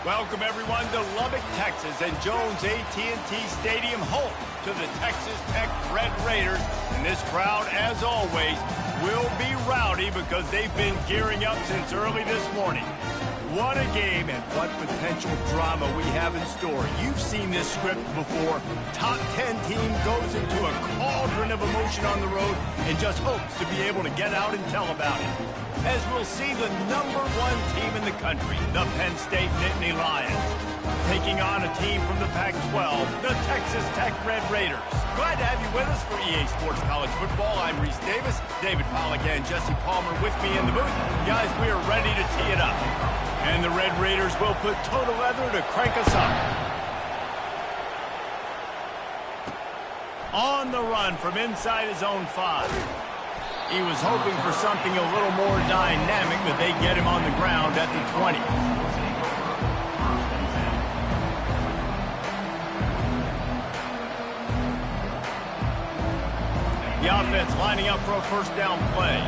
Welcome, everyone, to Lubbock, Texas, and Jones AT&T Stadium, home to the Texas Tech Red Raiders. And this crowd, as always, will be rowdy because they've been gearing up since early this morning. What a game and what potential drama we have in store. You've seen this script before. Top 10 team goes into a cauldron of emotion on the road and just hopes to be able to get out and tell about it. As we'll see the #1 team in the country, the Penn State Nittany Lions, taking on a team from the Pac-12, the Texas Tech Red Raiders. Glad to have you with us for EA Sports College Football. I'm Reese Davis, David Pollack and Jesse Palmer with me in the booth. Guys, we are ready to tee it up. And the Red Raiders will put total leather to crank us up. On the run from inside his own 5. He was hoping for something a little more dynamic, but they get him on the ground at the 20. The offense lining up for a first down play.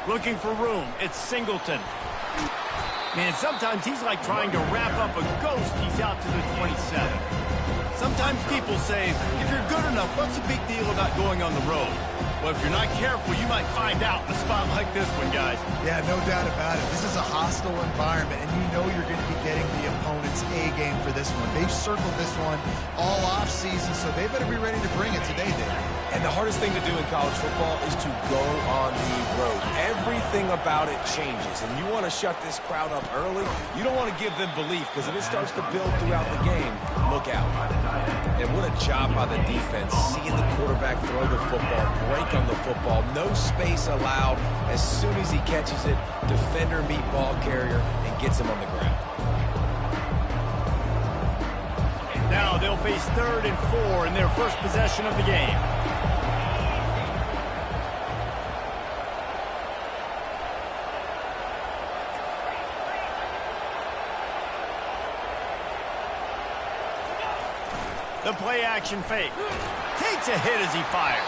Looking for room. It's Singleton. Man, sometimes he's like trying to wrap up a ghost. He's out to the 27. Sometimes people say, if you're good enough, what's the big deal about going on the road? Well, if you're not careful, you might find out in a spot like this one, guys. Yeah, no doubt about it. This is a hostile environment, and you know you're going to be getting the opponent's A-game for this one. They've circled this one all off-season, so they better be ready to bring it today, Dave. And the hardest thing to do in college football is to go on the road. Everything about it changes, and you want to shut this crowd up early. You don't want to give them belief, because if it starts to build throughout the game, look out. And what a job by the defense, seeing the quarterback throw the football, break on the football, no space allowed. As soon as he catches it, defender meet ball carrier and gets him on the ground. Now they'll face 3rd and 4 in their first possession of the game. The play-action fake. Takes a hit as he fires.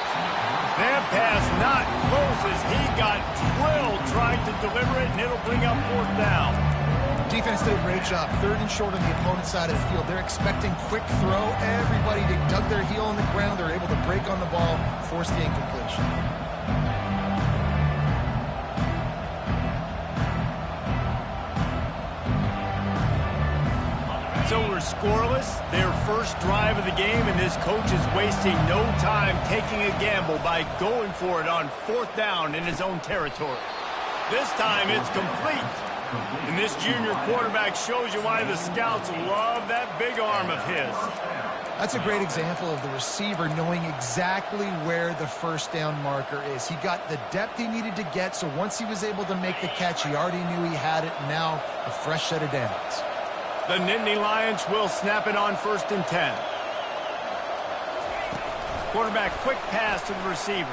That pass not close as he got drilled trying to deliver it, and it'll bring up 4th down. Defense did a great job. 3rd and short on the opponent's side of the field. They're expecting quick throw. Everybody dug their heel on the ground. They're able to break on the ball, force the incompletion. So we're scoreless, their first drive of the game, and this coach is wasting no time taking a gamble by going for it on 4th down in his own territory. This time it's complete. And this junior quarterback shows you why the scouts love that big arm of his. That's a great example of the receiver knowing exactly where the first down marker is. He got the depth he needed to get, so once he was able to make the catch, he already knew he had it. Now a fresh set of downs. The Nittany Lions will snap it on 1st and 10. Quarterback quick pass to the receiver.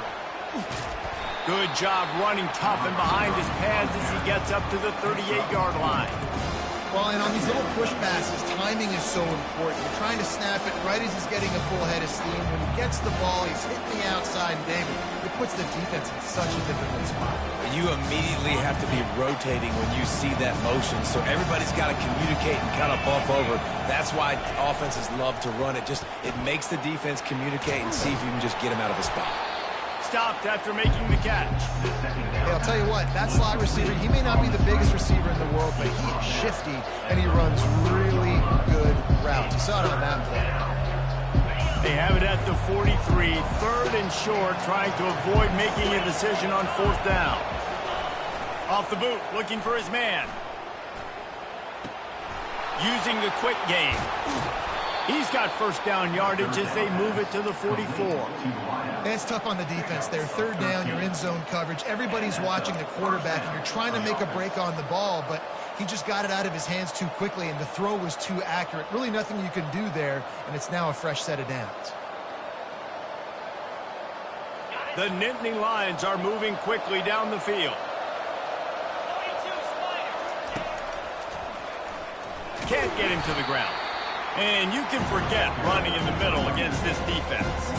Good job running tough and behind his pads as he gets up to the 38-yard line. Well, and on these little push passes, timing is so important. You're trying to snap it right as he's getting a full head of steam. When he gets the ball, he's hitting the outside, and David, it puts the defense in such a difficult spot. You immediately have to be rotating when you see that motion, so everybody's got to communicate and kind of bump over. That's why offenses love to run it. It makes the defense communicate and see if you can just get him out of a spot. Stopped after making the catch. Hey, I'll tell you what, that slot receiver, he may not be the biggest receiver in the world, but he is shifty, and he runs really good routes. You saw it on that play. They have it at the 43, 3rd and short, trying to avoid making a decision on 4th down. Off the boot, looking for his man. Using the quick game. He's got first down yardage as they move it to the 44. It's tough on the defense there. 3rd down, you're in zone coverage. Everybody's watching the quarterback, and you're trying to make a break on the ball, but he just got it out of his hands too quickly, and the throw was too accurate. Really nothing you can do there, and it's now a fresh set of downs. The Nittany Lions are moving quickly down the field. Can't get him to the ground. And you can forget running in the middle against this defense.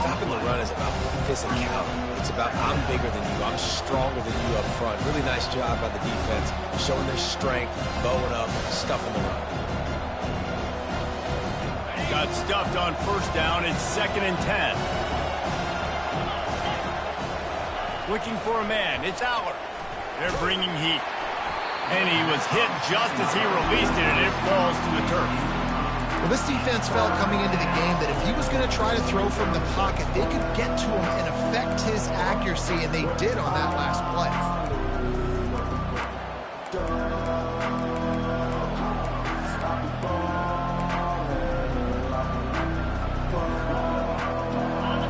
Stopping the run is about physicality. It's about I'm bigger than you, I'm stronger than you up front. Really nice job by the defense, showing their strength, bowing up, stuffing the run. Got stuffed on first down. It's 2nd and 10. Looking for a man. It's Aller. They're bringing heat. And he was hit just as he released it, and it falls to the turf. Well, this defense felt coming into the game that if he was going to try to throw from the pocket, they could get to him and affect his accuracy, and they did on that last play.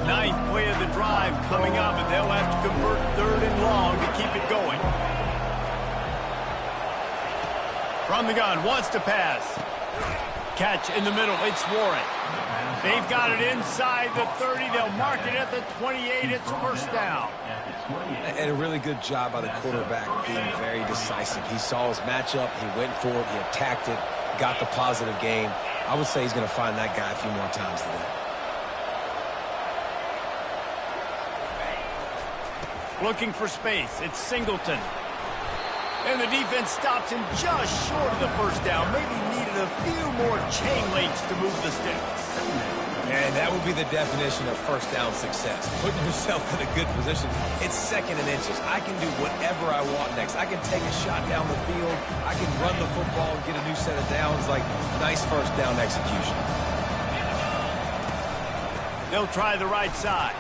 Ninth play of the drive coming up, and they'll have to convert 3rd and long to keep it going. From the gun, wants to pass. Catch in the middle, it's Warren. They've got it inside the 30. They'll mark it at the 28. It's first down. And a really good job by the quarterback being very decisive. He saw his matchup, he went for it, he attacked it, got the positive gain. I would say he's going to find that guy a few more times today. Looking for space, it's Singleton. And the defense stops him just short of the first down. Maybe needed a few more chain links to move the sticks. And that would be the definition of first down success. Putting yourself in a good position. It's 2nd and inches. I can do whatever I want next. I can take a shot down the field. I can run the football and get a new set of downs. Like, nice first down execution. They'll try the right side.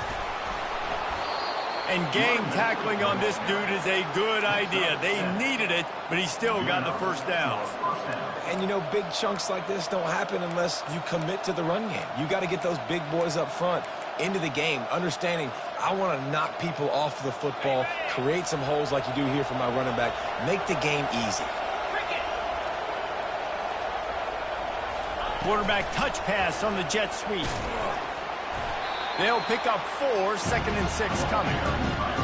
And gang tackling on this dude is a good idea. They needed it, but he still got the first down. And, you know, big chunks like this don't happen unless you commit to the run game. You got to get those big boys up front into the game, understanding I want to knock people off the football, create some holes like you do here for my running back, make the game easy. Quarterback touch pass on the jet sweep. They'll pick up 4, 2nd and 6 coming.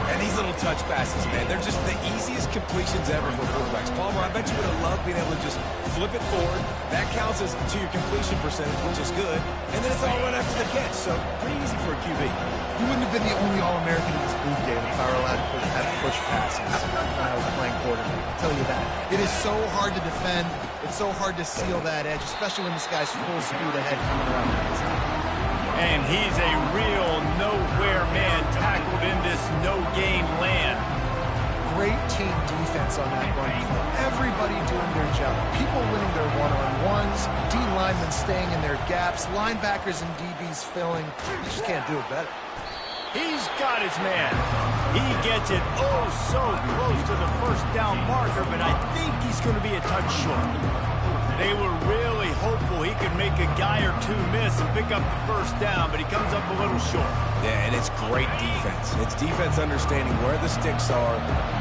And these little touch passes, man, they're just the easiest completions ever for quarterbacks. Palmer, I bet you would have loved being able to just flip it forward. That counts as to your completion percentage, which is good. And then it's all run after the catch, so pretty easy for a QB. You wouldn't have been the only All-American in this booth game if I were allowed to have push passes when I was playing quarterback. I'll tell you that. It is so hard to defend. It's so hard to seal that edge, especially when this guy's full speed ahead coming around the inside. And he's a real nowhere man tackled in this no-gain land. Great team defense on that run. Everybody doing their job. People winning their one-on-ones, D linemen staying in their gaps, linebackers and DBs filling. You just can't do it better. He's got his man. He gets it oh so close to the first down marker, but I think he's going to be a touch short. They were really hopeful he could make a guy or two miss and pick up the first down, but he comes up a little short. Yeah, and it's great defense. It's defense understanding where the sticks are,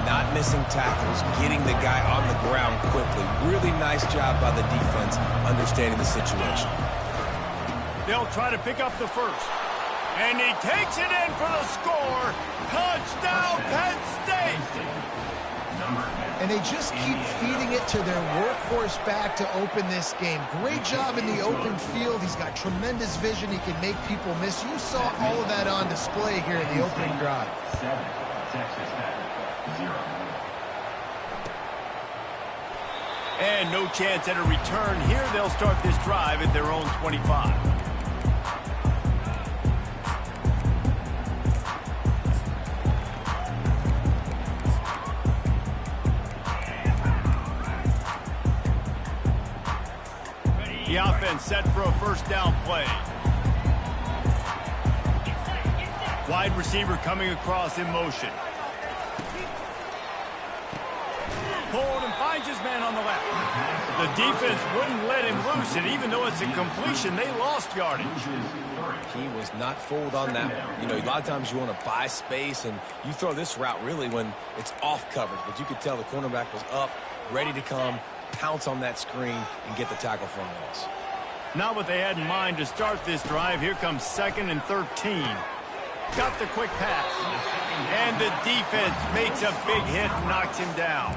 not missing tackles, getting the guy on the ground quickly. Really nice job by the defense understanding the situation. They'll try to pick up the first. And he takes it in for the score. Touchdown, Penn State! And they just keep feeding it to their workhorse back to open this game. Great job in the open field. He's got tremendous vision. He can make people miss. You saw all of that on display here in the opening drive. And no chance at a return here. They'll start this drive at their own 25. The offense set for a first down play. Wide receiver coming across in motion. Pulled and finds his man on the left. The defense wouldn't let him loose, and even though it's a completion, they lost yardage. He was not fooled on that one. You know, a lot of times you want to buy space, and you throw this route really when it's off coverage. But you could tell the cornerback was up, ready to come, pounce on that screen, and get the tackle for a loss. Not what they had in mind to start this drive. Here comes 2nd and 13. Got the quick pass. And the defense makes a big hit and knocks him down.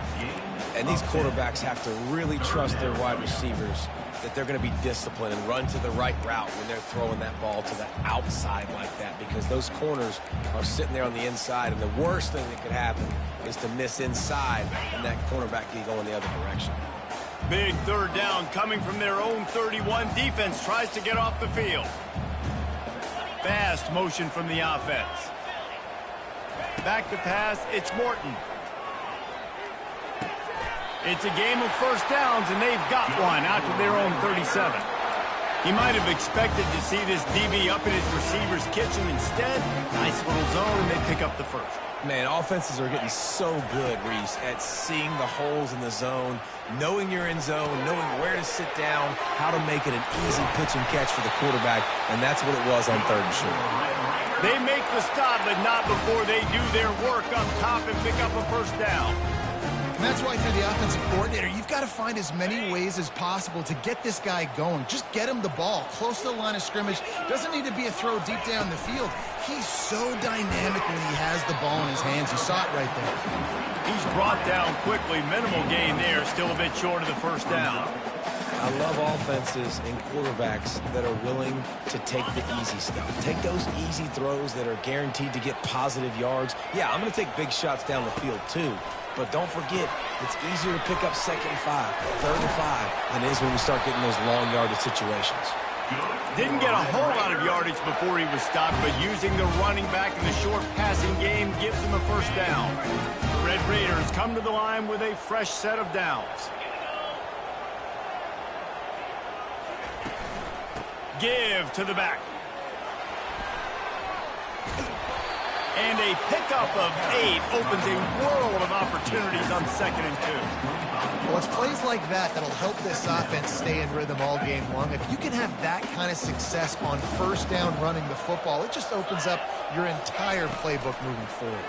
And these quarterbacks have to really trust their wide receivers that they're going to be disciplined and run to the right route when they're throwing that ball to the outside like that, because those corners are sitting there on the inside, and the worst thing that could happen is to miss inside and that cornerback can go in the other direction. Big third down coming from their own 31. Defense tries to get off the field. Fast motion from the offense. Back to pass, it's Morton. It's a game of first downs, and they've got one out to their own 37. He might have expected to see this DB up in his receiver's kitchen. Instead, nice little zone, and they pick up the first. Man, offenses are getting so good, Reese, at seeing the holes in the zone, knowing you're in zone, knowing where to sit down, how to make it an easy pitch and catch for the quarterback, and that's what it was on 3rd and short. They make the stop, but not before they do their work up top and pick up a first down. And that's why, if you're the offensive coordinator, you've got to find as many ways as possible to get this guy going. Just get him the ball close to the line of scrimmage. Doesn't need to be a throw deep down the field. He's so dynamic when he has the ball in his hands. You saw it right there. He's brought down quickly. Minimal gain there. Still a bit short of the first down. I love offenses and quarterbacks that are willing to take the easy stuff. Take those easy throws that are guaranteed to get positive yards. Yeah, I'm going to take big shots down the field too. But don't forget, it's easier to pick up 2nd and 5, 3rd and 5 than it is when we start getting those long yardage situations. Didn't get a whole lot of yardage before he was stopped, but using the running back in the short passing game gives him a first down. The Red Raiders come to the line with a fresh set of downs. Give to the back. And a pickup of 8 opens a world of opportunities on 2nd and 2. Well, it's plays like that that'll help this offense stay in rhythm all game long. If you can have that kind of success on first down running the football, it just opens up your entire playbook moving forward.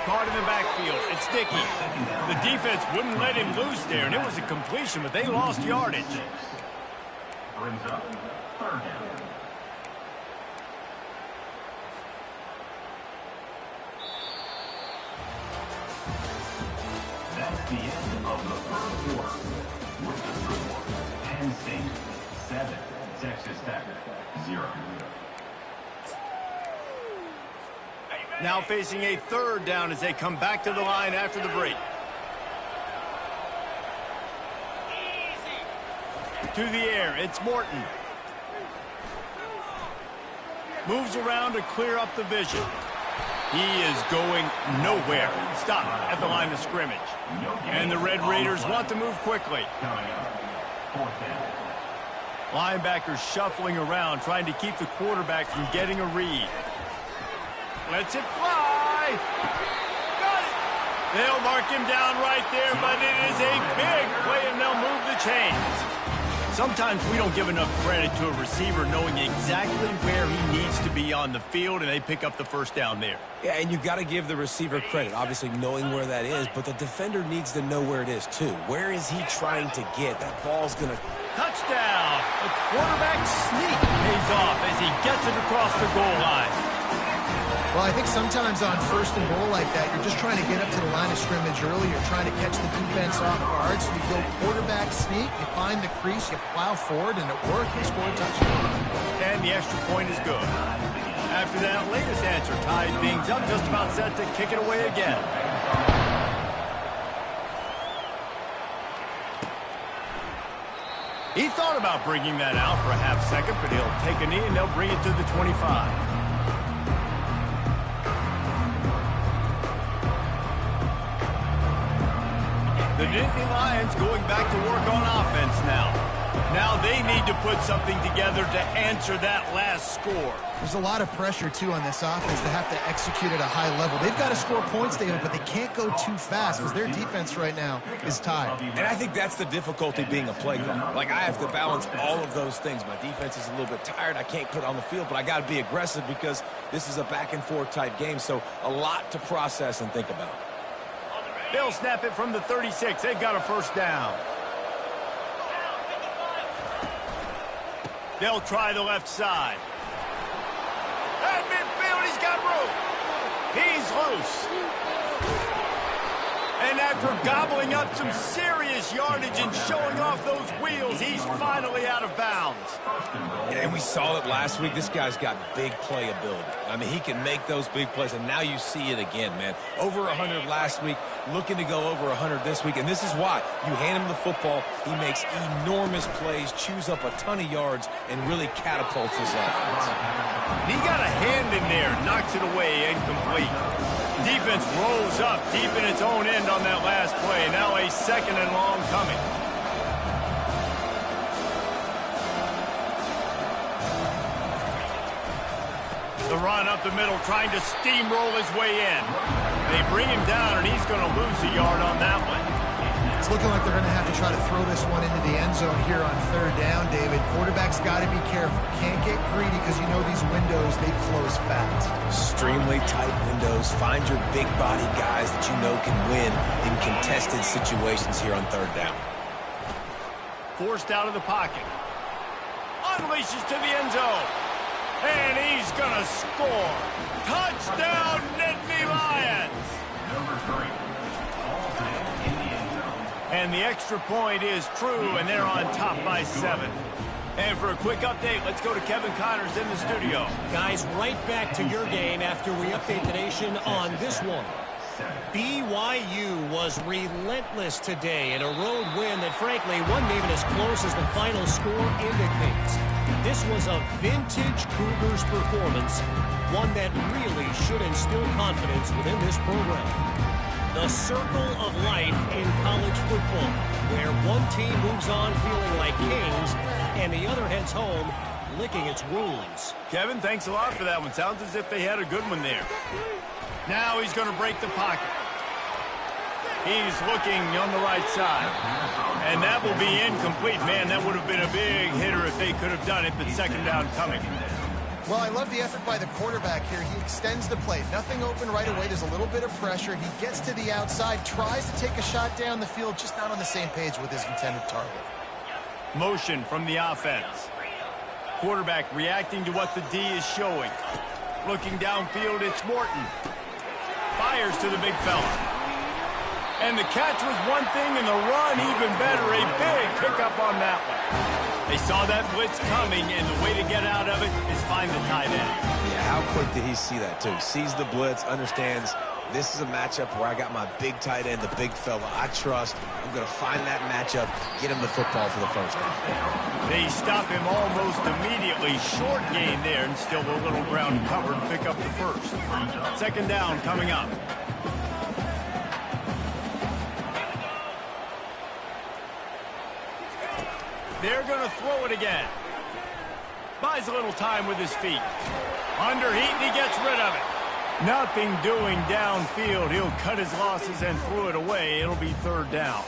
Caught in the backfield. It's Dickey. The defense wouldn't let him loose there, and it was a completion, but they lost yardage. Brings up 3rd down. That's the end of the 1st quarter. With the score, Penn State 7, Texas Tech 0. Now facing a 3rd down as they come back to the line after the break. To the air, it's Morton. Moves around to clear up the vision. He is going nowhere. Stop at the line of scrimmage. And the Red Raiders want to move quickly. Linebackers shuffling around, trying to keep the quarterback from getting a read. Lets it fly. Got it. They'll mark him down right there, but it is a big play, and they'll move the chains. Sometimes we don't give enough credit to a receiver knowing exactly where he needs to be on the field, and they pick up the first down there. Yeah, and you've got to give the receiver credit, obviously knowing where that is, but the defender needs to know where it is too. Where is he trying to get? That ball's going to... Touchdown! The quarterback sneak pays off as he gets it across the goal line. Well, I think sometimes on 1st and goal like that, you're just trying to get up to the line of scrimmage early. You're trying to catch the defense off guard. So you go quarterback sneak, you find the crease, you plow forward, and it worked. You score a touchdown. And the extra point is good. After that latest answer, tied things up, just about set to kick it away again. He thought about bringing that out for a half second, but he'll take a knee and they'll bring it to the 25. The Nittany Lions going back to work on offense now. Now they need to put something together to answer that last score. There's a lot of pressure, too, on this offense. They have to execute at a high level. They've got to score points, David, but they can't go too fast because their defense right now is tired. And I think that's the difficulty being a play caller. Like, I have to balance all of those things. My defense is a little bit tired. I can't put it on the field, but I got to be aggressive because this is a back-and-forth type game, so a lot to process and think about. They'll snap it from the 36. They've got a first down. They'll try the left side. At midfield, he's got room. He's loose. And after gobbling up some serious yardage and showing off those wheels, he's finally out of bounds. Yeah, and we saw it last week. This guy's got big playability. I mean, he can make those big plays, and now you see it again, man. Over 100 last week, looking to go over 100 this week, and this is why. You hand him the football, he makes enormous plays, chews up a ton of yards, and really catapults his offense. He got a hand in there, knocks it away, incomplete. Defense rolls up deep in its own end on that last play. Now a 2nd and long coming. The run up the middle, trying to steamroll his way in. They bring him down, and he's going to lose a yard on that one. It's looking like they're going to have to try to throw this one into the end zone here on 3rd down, David. Quarterback's got to be careful. Can't get greedy because you know these windows, they close fast. Extremely tight windows. Find your big body guys that you know can win in contested situations here on 3rd down. Forced out of the pocket. Unleashes to the end zone. And he's going to score. Touchdown, Nittany Lions! Number 3. And the extra point is true, and they're on top by 7. And for a quick update, let's go to Kevin Connors in the studio. Guys, right back to your game after we update the nation on this one. BYU was relentless today in a road win that, frankly, wasn't even as close as the final score indicates. This was a vintage Cougars performance, one that really should instill confidence within this program. The circle of life in college football, where one team moves on feeling like kings and the other heads home licking its wounds. Kevin, thanks a lot for that one. Sounds as if they had a good one there. Now he's going to break the pocket. He's looking on the right side. And that will be incomplete. Man, that would have been a big hitter if they could have done it, but 2nd down coming. Well, I love the effort by the quarterback here. He extends the play. Nothing open right away. There's a little bit of pressure. He gets to the outside, tries to take a shot down the field, just not on the same page with his intended target. Motion from the offense. Quarterback reacting to what the D is showing. Looking downfield, it's Morton. Fires to the big fella. And the catch was one thing, and the run even better. A big pickup on that one. They saw that blitz coming, and the way to get out of it is find the tight end. Yeah, how quick did he see that, too? Sees the blitz, understands this is a matchup where I got my big tight end, the big fella I trust. I'm going to find that matchup, get him the football for the 1st down. They stop him almost immediately. Short gain there, and still a little ground covered to pick up the 1st. 2nd down coming up. They're going to throw it again. Buys a little time with his feet. Under heat, and he gets rid of it. Nothing doing downfield. He'll cut his losses and throw it away. It'll be 3rd down.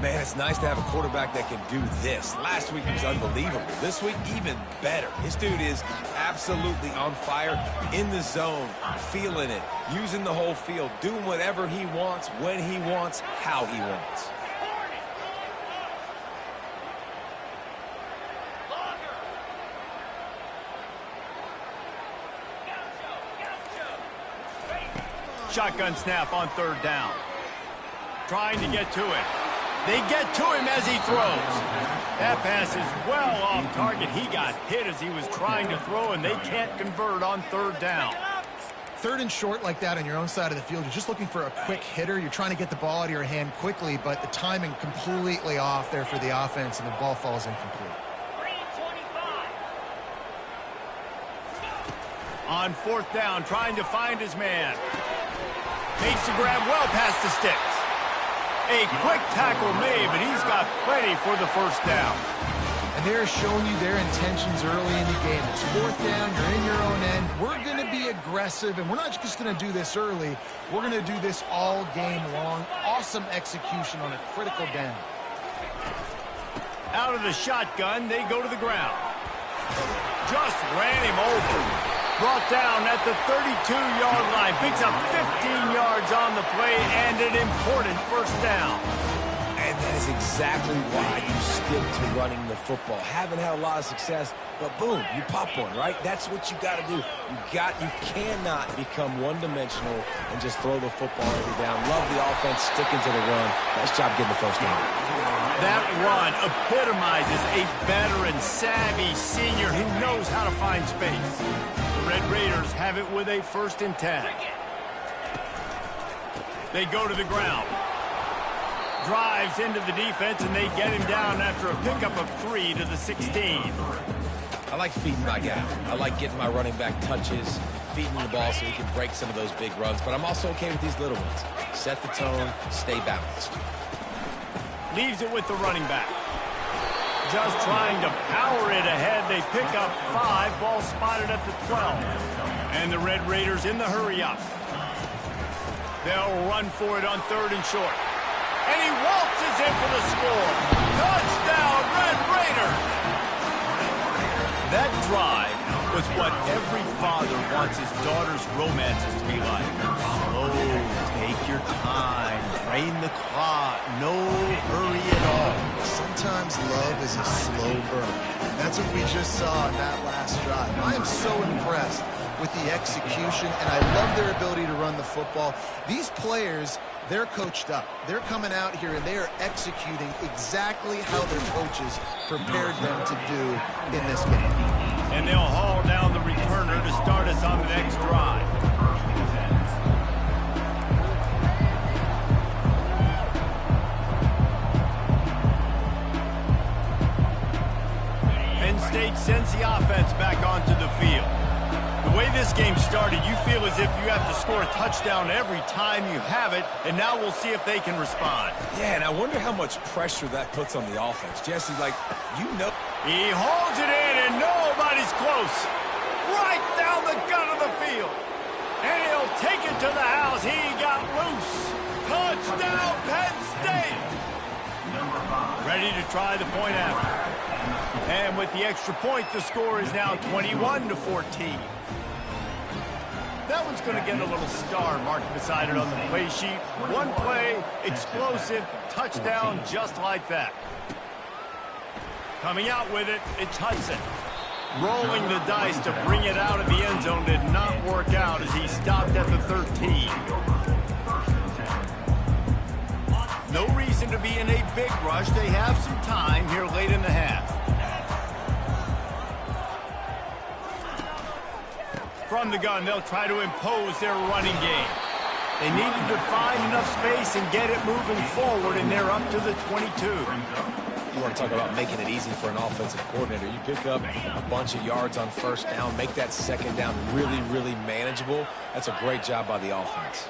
Man, it's nice to have a quarterback that can do this. Last week he was unbelievable. This week, even better. This dude is absolutely on fire, in the zone, feeling it, using the whole field, doing whatever he wants, when he wants, how he wants. Shotgun snap on 3rd down. Trying to get to it. They get to him as he throws. That pass is well off target. He got hit as he was trying to throw, and they can't convert on 3rd down. 3rd and short like that on your own side of the field, you're just looking for a quick hitter. You're trying to get the ball out of your hand quickly, but the timing completely off there for the offense, and the ball falls incomplete. On 4th down, trying to find his man. Makes the grab well past the sticks. A quick tackle made, but he's got plenty for the 1st down. And they're showing you their intentions early in the game. It's 4th down, you're in your own end. We're going to be aggressive, and we're not just going to do this early. We're going to do this all game long. Awesome execution on a critical down. Out of the shotgun, they go to the ground. Just ran him over. Brought down at the 32-yard line. Picks up 15 yards on the play and an important 1st down. And then is exactly why you stick to running the football. Haven't had a lot of success, but boom, you pop one, right? That's what you got to do. You cannot become one-dimensional and just throw the football every down. Love the offense sticking to the run. Nice job getting the first down. That run epitomizes a veteran, savvy senior who knows how to find space. The Red Raiders have it with a 1st and 10. They go to the ground. Drives into the defense, and they get him down after a pickup of 3 to the 16. I like feeding my guy. I like getting my running back touches, feeding the ball so he can break some of those big runs. But I'm also okay with these little ones. Set the tone, stay balanced. Leaves it with the running back. Just trying to power it ahead. They pick up 5. Ball spotted at the 12. And the Red Raiders in the hurry up. They'll run for it on 3rd and short. And he waltzes in for the score. Touchdown, Red Raiders! That drive was what every father wants his daughter's romances to be like. Slow, take your time, drain the clock, no hurry at all. Sometimes love is a slow burn. That's what we just saw in that last drive. I am so impressed with the execution, and I love their ability to run the football. These players, they're coached up. They're coming out here, and they are executing exactly how their coaches prepared them to do in this game. And they'll haul down the returner to start us on the next drive. Penn State sends the offense back onto the field. The way this game started, you feel as if you have to score a touchdown every time you have it, and now we'll see if they can respond. Yeah, and I wonder how much pressure that puts on the offense. Jesse, like, you know. He hauls it in, and nobody's close. Right down the gut of the field. And he'll take it to the house. He got loose. Touchdown, Penn State. Ready to try the point after. And with the extra point, the score is now 21-14. That one's going to get a little star marked beside it on the play sheet. One play, explosive, touchdown, just like that. Coming out with it, it's Hudson. Rolling the dice to bring it out of the end zone did not work out as he stopped at the 13. No reason to be in a big rush. They have some time here late in the half. From the gun, they'll try to impose their running game. They needed to find enough space and get it moving forward, and they're up to the 22. You want to talk about making it easy for an offensive coordinator. You pick up a bunch of yards on 1st down, make that 2nd down really, really manageable. That's a great job by the offense.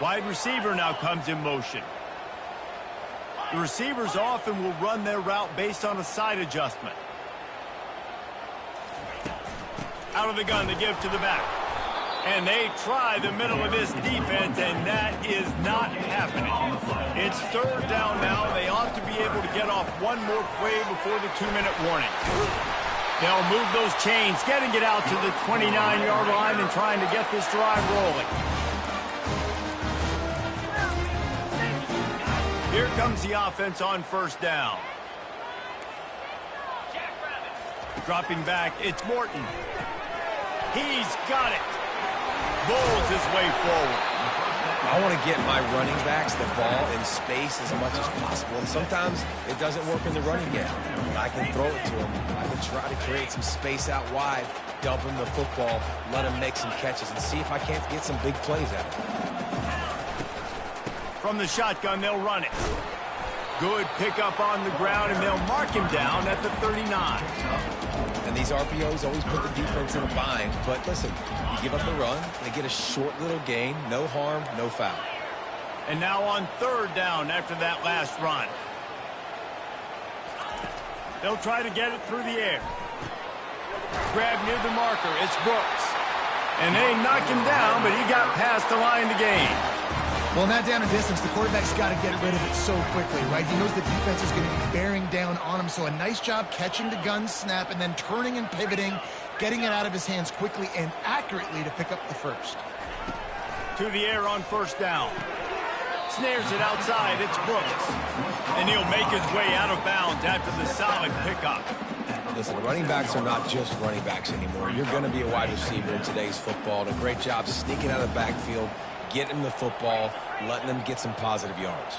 Wide receiver now comes in motion. The receivers often will run their route based on a side adjustment. Out of the gun, they give to the back. And they try the middle of this defense, and that is not happening. It's 3rd down now. They ought to be able to get off one more play before the 2-minute warning. They'll move those chains, getting it out to the 29-yard line and trying to get this drive rolling. Here comes the offense on 1st down. Dropping back, it's Morton. He's got it. Bowls his way forward. I want to get my running backs the ball in space as much as possible. And sometimes it doesn't work in the running game. I can throw it to him. I can try to create some space out wide, dump him the football, let him make some catches, and see if I can't get some big plays out of him. From the shotgun, they'll run it. Good pickup on the ground, and they'll mark him down at the 39. And these RPOs always put the defense in a bind. But listen, you give up the run, they get a short little gain, no harm, no foul. And now on 3rd down after that last run. They'll try to get it through the air. Grab near the marker, it's Brooks. And they knock him down, but he got past the line to gain. Well, in that down and distance, the quarterback's got to get rid of it so quickly, right? He knows the defense is going to be bearing down on him, so a nice job catching the gun snap and then turning and pivoting, getting it out of his hands quickly and accurately to pick up the 1st. To the air on 1st down. Snares it outside. It's Brooks. And he'll make his way out of bounds after the solid pickup. Listen, running backs are not just running backs anymore. You're going to be a wide receiver in today's football. And a great job sneaking out of the backfield, getting them the football, letting them get some positive yards.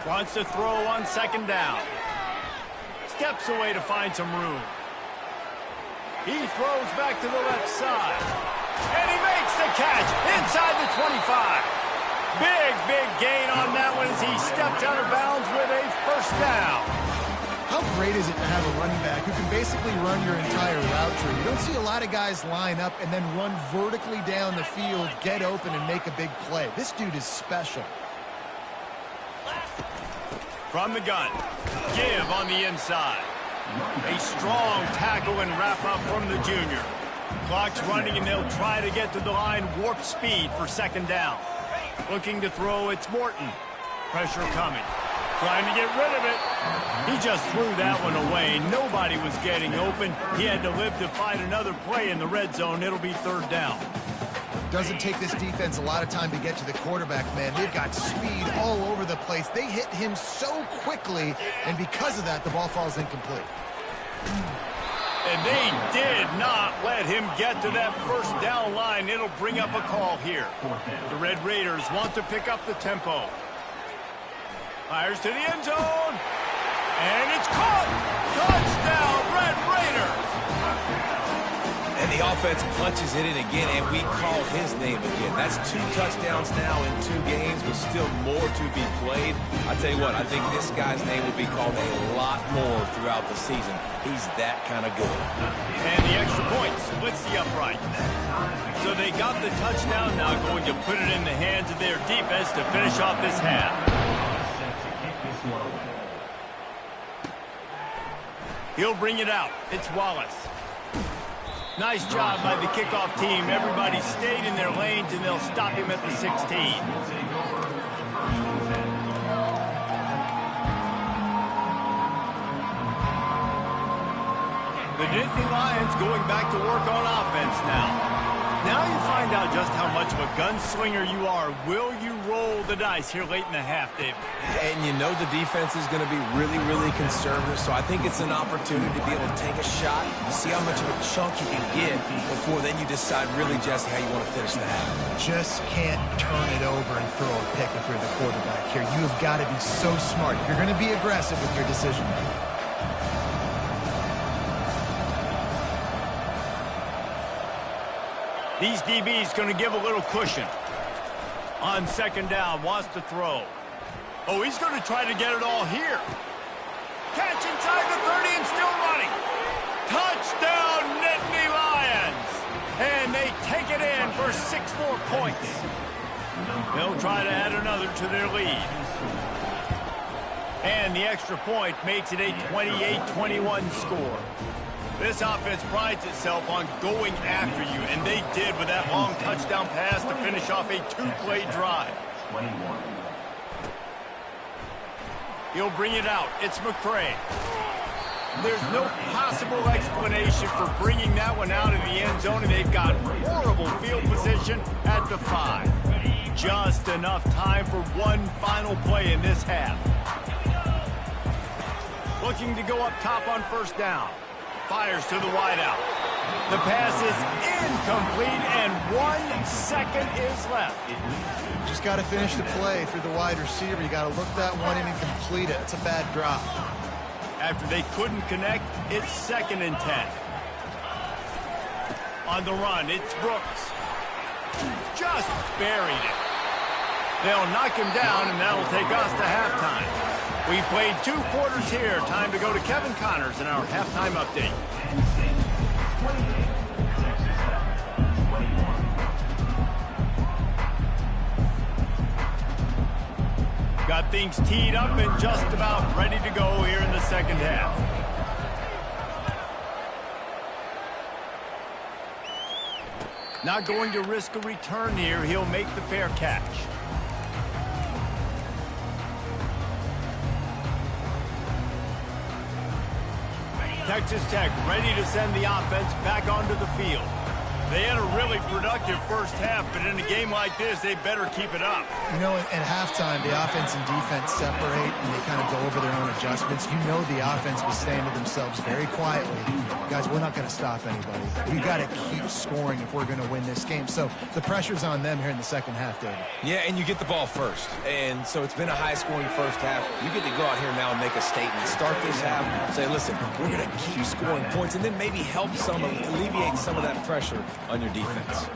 Wants to throw on second down. Steps away to find some room. He throws back to the left side. And he makes the catch inside the 25. Big gain on that one as he steps out of bounds with a first down. How great is it to have a running back who can basically run your entire route tree? You don't see a lot of guys line up and then run vertically down the field, get open, and make a big play. This dude is special. From the gun, give on the inside. A strong tackle and wrap up from the junior. Clock's running and they'll try to get to the line, warp speed for second down. Looking to throw, it's Morton. Pressure coming. Trying to get rid of it. He just threw that one away. Nobody was getting open. He had to live to fight another play in the red zone. It'll be third down. Doesn't take this defense a lot of time to get to the quarterback, man. They've got speed all over the place. They hit him so quickly, and because of that, the ball falls incomplete. And they did not let him get to that first down line. It'll bring up a call here. The Red Raiders want to pick up the tempo. Fires to the end zone. And it's caught. Touchdown, Red Raiders. And the offense punches it in again, and we call his name again. That's 2 touchdowns now in 2 games, with still more to be played. I tell you what, I think this guy's name will be called a lot more throughout the season. He's that kind of good. And the extra point splits the upright. So they got the touchdown, now going to put it in the hands of their defense to finish off this half. He'll bring it out. It's Wallace. Nice job by the kickoff team. Everybody stayed in their lanes, and they'll stop him at the 16. The Nittany Lions going back to work on offense now. Now you find out just how much of a gunslinger you are. Will you roll the dice here late in the half, Dave? And you know the defense is going to be really conservative, so I think it's an opportunity to be able to take a shot, see how much of a chunk you can get before then you decide really just how you want to finish the half. Just can't turn it over and throw a pick if you're the quarterback here. You have got to be so smart. You're going to be aggressive with your decision. These DBs going to give a little cushion. On second down, wants to throw. Oh, he's going to try to get it all here. Catch inside the 30 and still running. Touchdown, Nittany Lions. And they take it in for 6 more points. They'll try to add another to their lead. And the extra point makes it a 28-21 score. This offense prides itself on going after you, and they did with that long touchdown pass to finish off a 2-play drive. He'll bring it out. It's McCray. There's no possible explanation for bringing that one out of the end zone, and they've got horrible field position at the 5. Just enough time for one final play in this half. Looking to go up top on first down. Fires to the wideout. The pass is incomplete, and 1 second is left. Just got to finish the play if you're the wide receiver. You got to look that one in and complete it. It's a bad drop. After they couldn't connect, it's 2nd and 10. On the run, it's Brooks. Just buried it. They'll knock him down, and that'll take us to halftime. We played 2 quarters here. Time to go to Kevin Connors in our halftime update. Got things teed up and just about ready to go here in the second half. Not going to risk a return here. He'll make the fair catch. Texas Tech ready to send the offense back onto the field. They had a really productive first half, but in a game like this, they better keep it up. You know, at halftime, the offense and defense separate, and they kind of go over their own adjustments. You know the offense was saying to themselves very quietly, guys, we're not going to stop anybody. We got to keep scoring if we're going to win this game. So the pressure's on them here in the second half, David. Yeah, and you get the ball first. And so it's been a high-scoring first half. You get to go out here now and make a statement. Start this half, say, listen, we're going to keep scoring points, and then maybe help alleviate some of that pressure on your defense.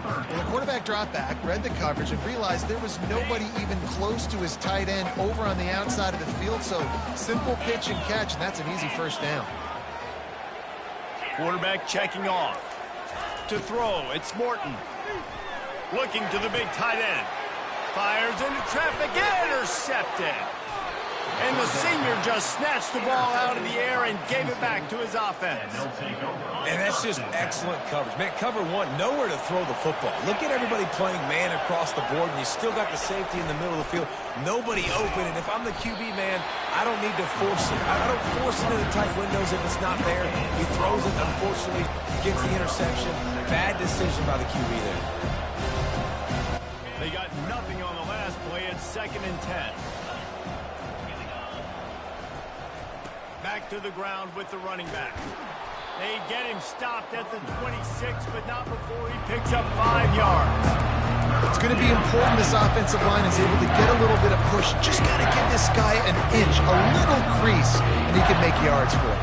Well, the quarterback dropped back, read the coverage, and realized there was nobody even close to his tight end over on the outside of the field. So simple pitch and catch, and that's an easy first down. Quarterback checking off. To throw, it's Morton. Looking to the big tight end. Fires into traffic, intercepted. And the senior just snatched the ball out of the air and gave it back to his offense. And that's just excellent coverage. Man, cover one, nowhere to throw the football. Look at everybody playing man across the board, and you still got the safety in the middle of the field. Nobody open, and if I'm the QB, man, I don't need to force it. I don't force it into the tight windows if it's not there. He throws it, unfortunately, gets the interception. Bad decision by the QB there. They got nothing on the last play. It's 2nd and 10. Back to the ground with the running back. They get him stopped at the 26, but not before he picks up 5 yards. It's going to be important this offensive line is able to get a little bit of push. Just got to give this guy an inch, a little crease, and he can make yards for it.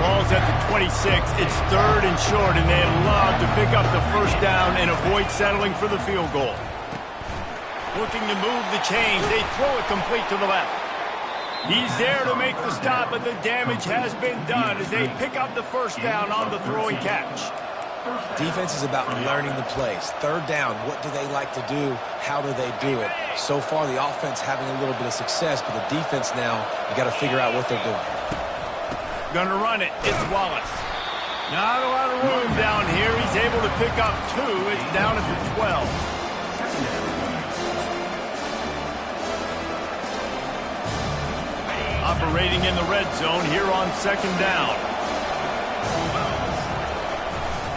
Ball's at the 26. It's 3rd and short, and they'd love to pick up the first down and avoid settling for the field goal. Looking to move the chains. They throw it complete to the left. He's there to make the stop, but the damage has been done as they pick up the first down on the throw and catch. Defense is about learning the plays. 3rd down, what do they like to do? How do they do it? So far, the offense having a little bit of success, but the defense now, you got to figure out what they're doing. Gonna run it. It's Wallace. Not a lot of room down here. He's able to pick up 2. It's down at the 12. Operating in the red zone here on 2nd down.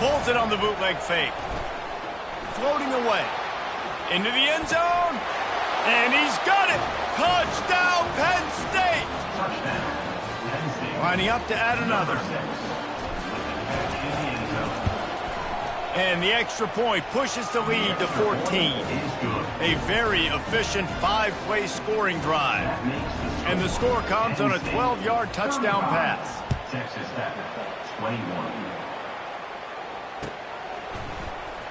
Pulls it on the bootleg fake. Floating away. Into the end zone. And he's got it. Touchdown, Penn State. Lining up to add another. And the extra point pushes the lead to 14. A very efficient 5-play scoring drive. And the score comes on a 12-yard touchdown pass. Texas Tech, 21.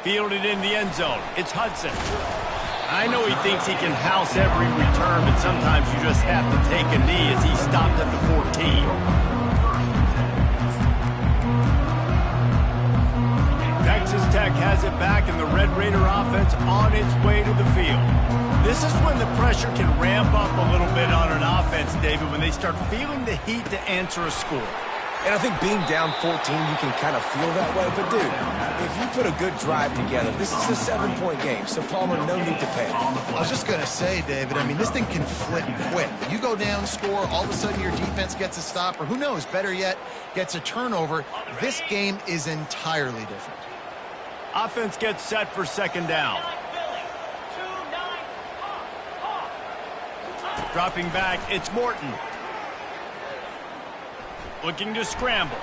Fielded in the end zone. It's Hudson. I know he thinks he can house every return, but sometimes you just have to take a knee as he stopped at the 14. Texas Tech has it back, and the Red Raider offense on its way to the field. This is when the pressure can ramp up a little bit on an offense, David, when they start feeling the heat to answer a score. And I think being down 14, you can kind of feel that way. But, dude, if you put a good drive together, this is a 7-point game. So, Palmer, no need to panic. I was just going to say, David, I mean, this thing can flip quick. You go down, score, all of a sudden your defense gets a stop, or who knows, better yet, gets a turnover. This game is entirely different. Offense gets set for 2nd down. Dropping back, it's Morton. Looking to scramble.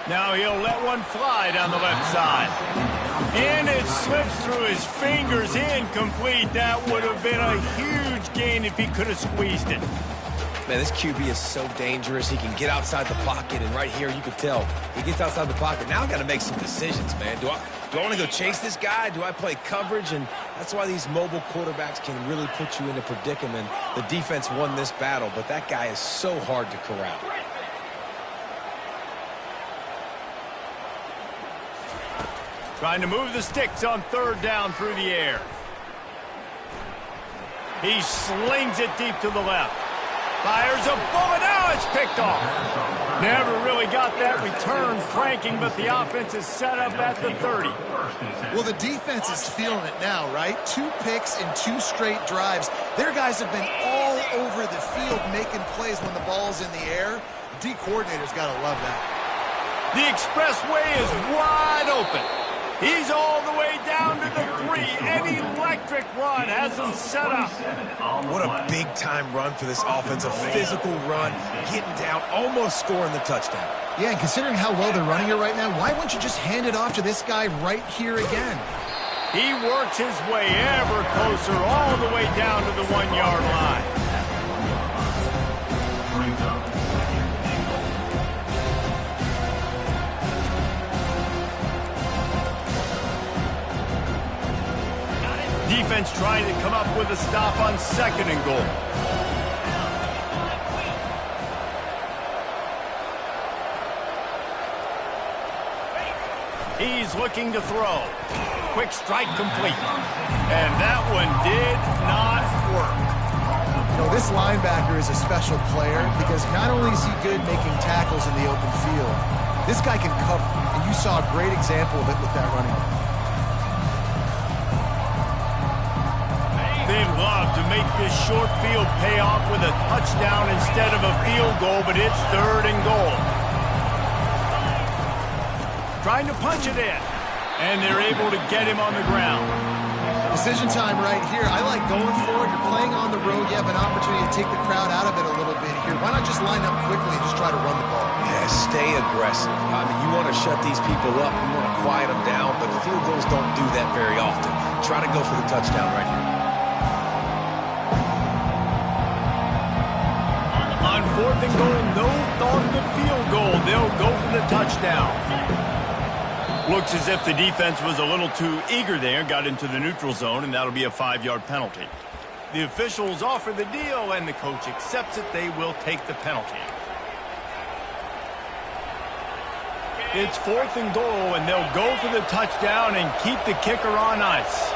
Now he'll let one fly down the left side. And it slips through his fingers, incomplete. That would have been a huge gain if he could have squeezed it. Man, this QB is so dangerous. He can get outside the pocket, and right here you can tell he gets outside the pocket. Now I got to make some decisions, man. Do I want to go chase this guy? Do I play coverage? And that's why these mobile quarterbacks can really put you in a predicament. The defense won this battle, but that guy is so hard to corral. Trying to move the sticks on 3rd down through the air. He slings it deep to the left. Fires a bullet. Now it's picked off. Never really got that return cranking, but the offense is set up at the 30. Well, the defense is feeling it now, right? 2 picks in 2 straight drives. Their guys have been all over the field making plays when the ball's in the air. D coordinator's got to love that. The expressway is wide open. He's all the way down to the 3. An electric run has him set up. What a big-time run for this offense. A physical run, getting down, almost scoring the touchdown. Yeah, and considering how well they're running it right now, why wouldn't you just hand it off to this guy right here again? He works his way ever closer all the way down to the 1-yard line. Defense trying to come up with a stop on 2nd and goal. He's looking to throw. Quick strike complete. And that one did not work. You know, this linebacker is a special player because not only is he good making tackles in the open field, this guy can cover. And you saw a great example of it with that running back. They'd love to make this short field pay off with a touchdown instead of a field goal, but it's 3rd and goal. Trying to punch it in, and they're able to get him on the ground. Decision time right here. I like going for it. You're playing on the road. You have an opportunity to take the crowd out of it a little bit here. Why not just line up quickly and just try to run the ball? Yeah, stay aggressive. I mean, you want to shut these people up. You want to quiet them down, but field goals don't do that very often. Try to go for the touchdown right here. On 4th and goal, no thought of the field goal. They'll go for the touchdown. Looks as if the defense was a little too eager there, got into the neutral zone, and that'll be a 5-yard penalty. The officials offer the deal, and the coach accepts it. They will take the penalty. It's 4th and goal, and they'll go for the touchdown and keep the kicker on ice.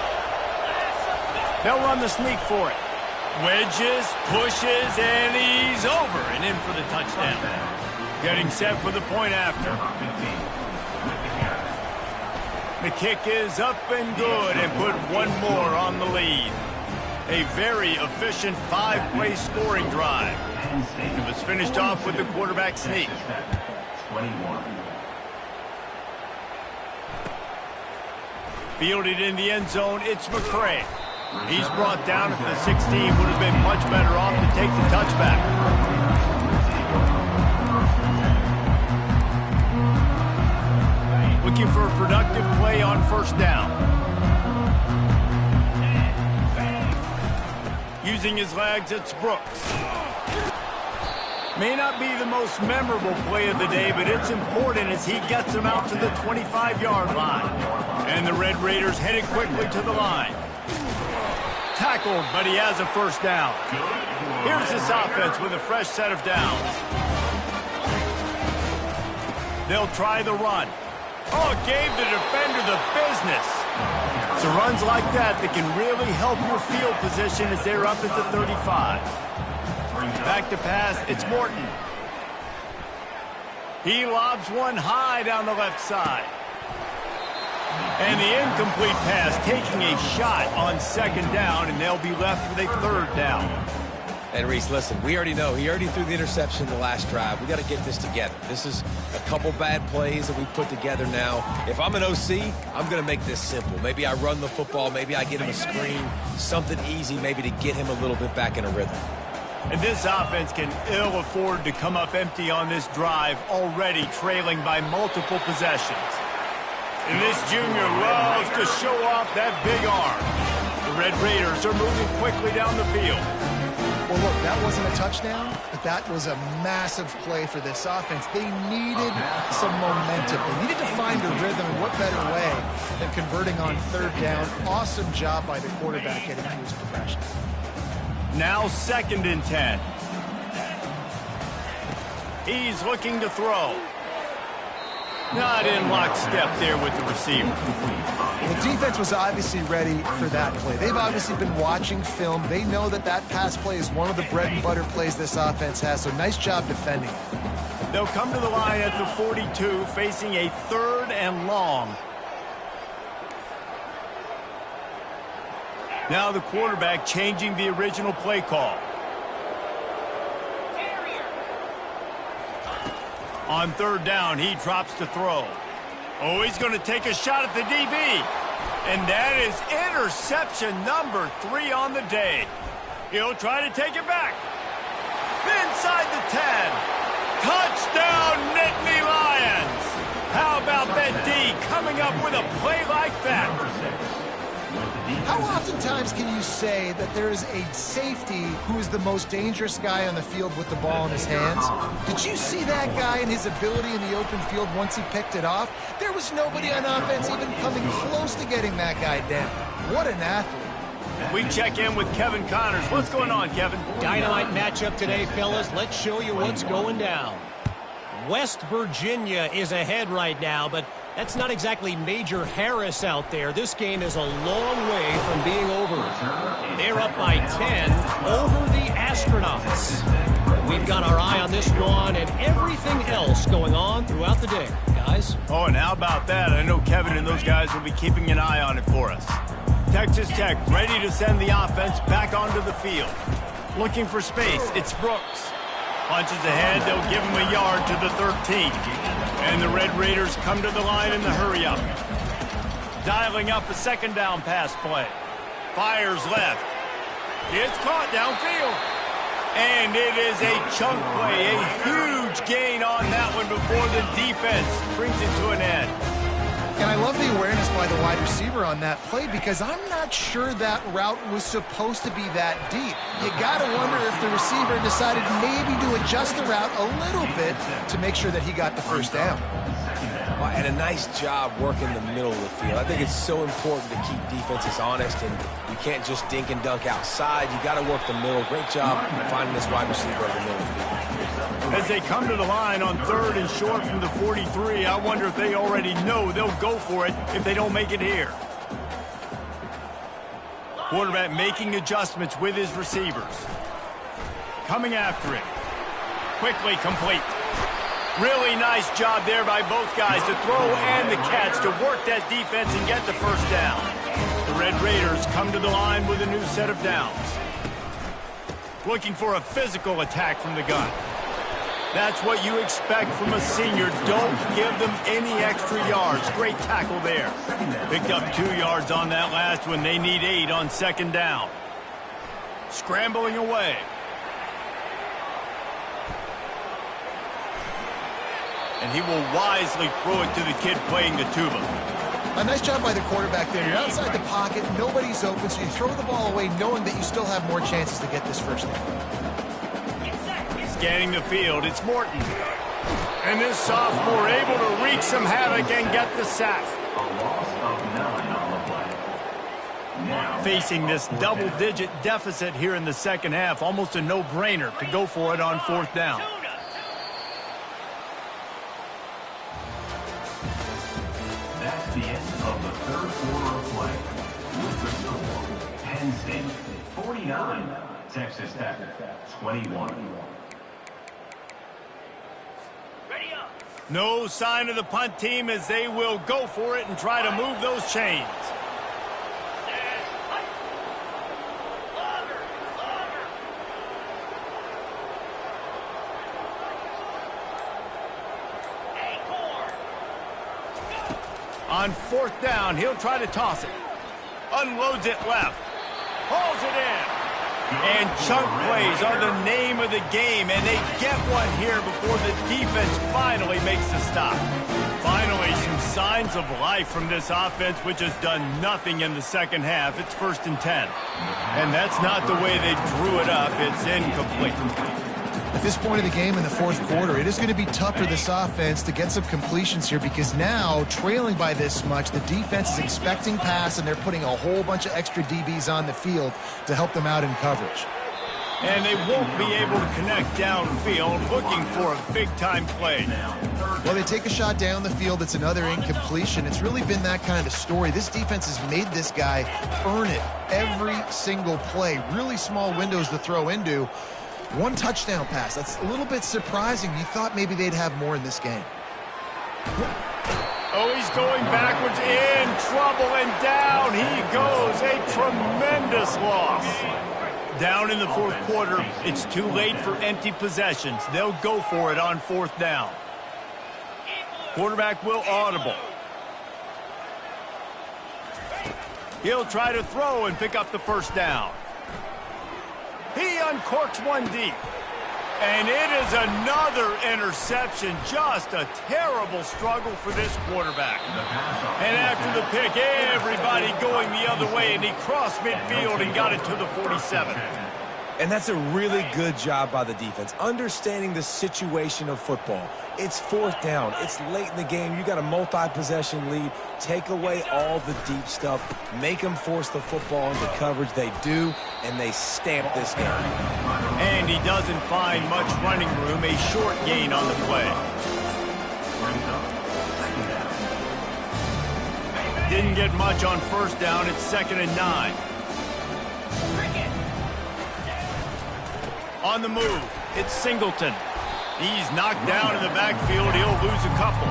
They'll run the sneak for it. Wedges, pushes, and he's over and in for the touchdown. Getting set for the point after. The kick is up and good and put one more on the lead. A very efficient 5-play scoring drive. It was finished off with the quarterback sneak. 21. Fielded in the end zone, it's McCray. He's brought down at the 16. Would have been much better off to take the touchback. Looking for a productive play on 1st down. Using his legs, it's Brooks. May not be the most memorable play of the day, but it's important as he gets them out to the 25-yard line. And the Red Raiders headed quickly to the line. Tackled, but he has a 1st down. Here's this offense with a fresh set of downs. They'll try the run. Oh, gave the defender the business. So runs like that can really help your field position as they're up at the 35. Back to pass, it's Morton. He lobs one high down the left side. And the incomplete pass taking a shot on 2nd down, and they'll be left with a 3rd down. And Reese, listen, we already know he already threw the interception the last drive. We got to get this together. This is a couple bad plays that we put together now. If I'm an OC, I'm going to make this simple. Maybe I run the football. Maybe I get him a screen, something easy maybe to get him a little bit back in a rhythm. And this offense can ill afford to come up empty on this drive, already trailing by multiple possessions. And this junior loves to show off that big arm. The Red Raiders are moving quickly down the field. Well, look, that wasn't a touchdown, but that was a massive play for this offense. They needed some momentum. They needed to find a rhythm, and what better way than converting on 3rd down. Awesome job by the quarterback getting through his progression. Now 2nd and 10. He's looking to throw. Not in lockstep there with the receiver. The defense was obviously ready for that play. They've obviously been watching film. They know that that pass play is one of the bread and butter plays this offense has, so nice job defending. They'll come to the line at the 42, facing a 3rd and long. Now the quarterback changing the original play call. On 3rd down, he drops to throw. Oh, he's going to take a shot at the DB. And that is interception number 3 on the day. He'll try to take it back. Inside the 10. Touchdown, Nittany Lions! How about that D coming up with a play like that? How oftentimes can you say that there is a safety who is the most dangerous guy on the field with the ball in his hands? Did you see that guy and his ability in the open field once he picked it off? There was nobody on offense even coming close to getting that guy down. What an athlete. We check in with Kevin Connors. What's going on, Kevin? Dynamite matchup today, fellas. Let's show you what's going down. West Virginia is ahead right now, but that's not exactly Major Harris out there. This game is a long way from being over. They're up by 10 over the Astronauts. We've got our eye on this one and everything else going on throughout the day, guys. Oh, and how about that? I know Kevin and those guys will be keeping an eye on it for us. Texas Tech ready to send the offense back onto the field. Looking for space, it's Brooks. Punches ahead, they'll give him a yard to the 13. And the Red Raiders come to the line in the hurry-up. Dialing up a 2nd down pass play. Fires left. It's caught downfield. And it is a chunk play, a huge gain on that one before the defense brings it to an end. And I love the awareness by the wide receiver on that play because I'm not sure that route was supposed to be that deep. You got to wonder if the receiver decided maybe to adjust the route a little bit to make sure that he got the 1st down. And a nice job working the middle of the field. I think it's so important to keep defenses honest, and you can't just dink and dunk outside. You got to work the middle. Great job finding this wide receiver in the middle of the field. As they come to the line on 3rd and short from the 43, I wonder if they already know they'll go for it if they don't make it here. Quarterback making adjustments with his receivers. Coming after him. Quickly complete. Really nice job there by both guys to throw and the catch to work that defense and get the 1st down. The Red Raiders come to the line with a new set of downs. Looking for a physical attack from the gun. That's what you expect from a senior. Don't give them any extra yards. Great tackle there. Picked up 2 yards on that last one. They need 8 on 2nd down. Scrambling away. And he will wisely throw it to the kid playing the tuba. A nice job by the quarterback there. You're outside the pocket, nobody's open, so you throw the ball away knowing that you still have more chances to get this 1st down. Scanning the field, it's Morton. And this sophomore able to wreak some havoc and get the sack. A loss of 9 on the play. Now, Facing this double-digit deficit here in the 2nd half, almost a no-brainer to go for it on 4th down. that's the end of the 3rd quarter of play. With the score, Penn State 49, Texas Tech 21. No sign of the punt team as they will go for it and try to move those chains. On 4th down, he'll try to toss it. Unloads it left. Hauls it in. And chunk plays are the name of the game, and they get one here before the defense finally makes the stop. Finally, some signs of life from this offense, which has done nothing in the 2nd half. It's 1st and 10. And that's not the way they drew it up. It's incomplete. At this point of the game in the 4th quarter, it is going to be tough for this offense to get some completions here because now, trailing by this much, the defense is expecting pass and they're putting a whole bunch of extra DBs on the field to help them out in coverage. And they won't be able to connect downfield, looking for a big-time play. Well, they take a shot down the field. It's another incompletion. It's really been that kind of story. This defense has made this guy earn it every single play. Really small windows to throw into. One touchdown pass. That's a little bit surprising. You thought maybe they'd have more in this game. Oh, he's going backwards, in trouble, and down he goes. A tremendous loss. Down in the fourth quarter, it's too late for empty possessions. They'll go for it on fourth down. Quarterback will audible. He'll try to throw and pick up the first down. He uncorks one deep. And it is another interception. Just a terrible struggle for this quarterback. And after the pick, everybody going the other way, and he crossed midfield and got it to the 47. And that's a really good job by the defense, understanding the situation of football. It's fourth down. It's late in the game. You got a multi-possession lead. Take away all the deep stuff. Make them force the football into coverage. They do, and they stamp this game. And he doesn't find much running room. A short gain on the play. Didn't get much on first down. It's 2nd and 9. On the move, it's Singleton. He's knocked down in the backfield. He'll lose a couple.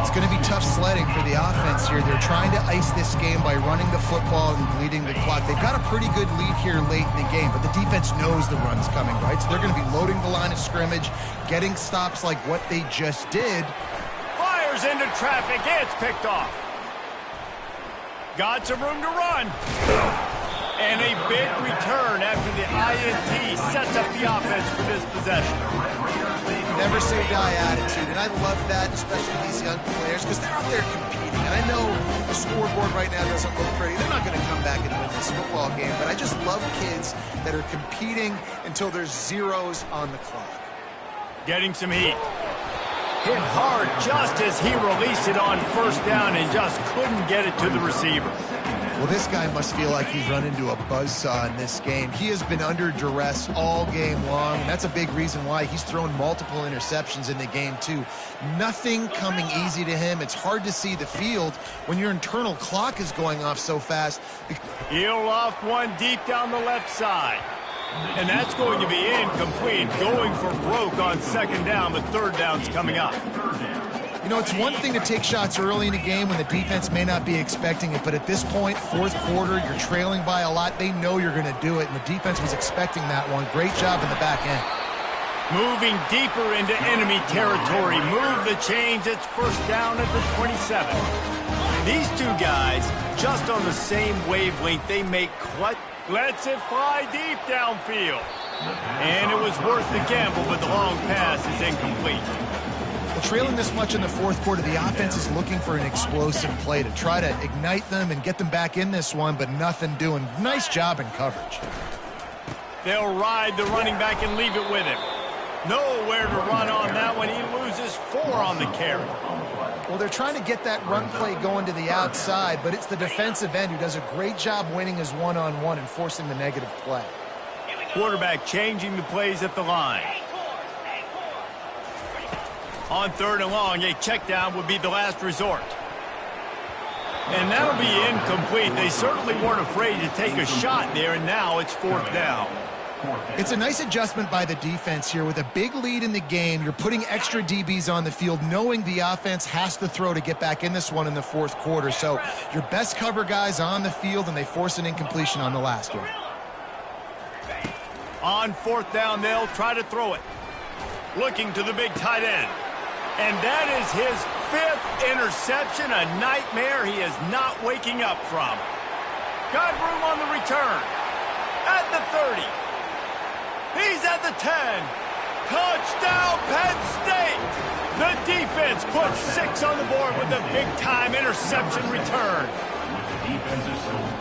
It's going to be tough sledding for the offense here. They're trying to ice this game by running the football and bleeding the clock. They've got a pretty good lead here late in the game, but the defense knows the run's coming, right? So they're going to be loading the line of scrimmage, getting stops like what they just did. Fires into traffic. It's picked off. Got some room to run. And a big return after the INT sets up the offense for this possession. Never say die attitude, and I love that, especially these young players, because they're out there competing. And I know the scoreboard right now doesn't look pretty. They're not going to come back and win this football game, but I just love kids that are competing until there's zeros on the clock. Getting some heat. Hit hard just as he released it on first down and just couldn't get it to the receiver. Well, this guy must feel like he's run into a buzzsaw in this game. He has been under duress all game long, and that's a big reason why he's thrown multiple interceptions in the game, too. Nothing coming easy to him. It's hard to see the field when your internal clock is going off so fast. He'll loft one deep down the left side. And that's going to be incomplete. Going for broke on second down, but third down's coming up. You know, it's one thing to take shots early in a game when the defense may not be expecting it, but at this point, fourth quarter, you're trailing by a lot. They know you're going to do it, and the defense was expecting that one. Great job in the back end. Moving deeper into enemy territory. Move the chains. It's first down at the 27. These two guys, just on the same wavelength, they make clutch. Lets it fly deep downfield. And it was worth the gamble, but the long pass is incomplete. Well, trailing this much in the fourth quarter, the offense is looking for an explosive play to try to ignite them and get them back in this one, but nothing doing. Nice job in coverage. They'll ride the running back and leave it with him. Nowhere to run on that one. He loses 4 on the carry. Well, they're trying to get that run play going to the outside, but it's the defensive end who does a great job winning his one-on-one and forcing the negative play. Quarterback changing the plays at the line. On third and long, a check down would be the last resort. And that'll be incomplete. They certainly weren't afraid to take a shot there, and now it's fourth down. It's a nice adjustment by the defense here. With a big lead in the game, you're putting extra DBs on the field, knowing the offense has to throw to get back in this one in the fourth quarter. So your best cover guys on the field, and they force an incompletion on the last one. On fourth down, they'll try to throw it. Looking to the big tight end. And that is his 5th interception, a nightmare he is not waking up from. Got room on the return. At the 30. He's at the 10. Touchdown, Penn State! The defense puts 6 on the board with a big-time interception return.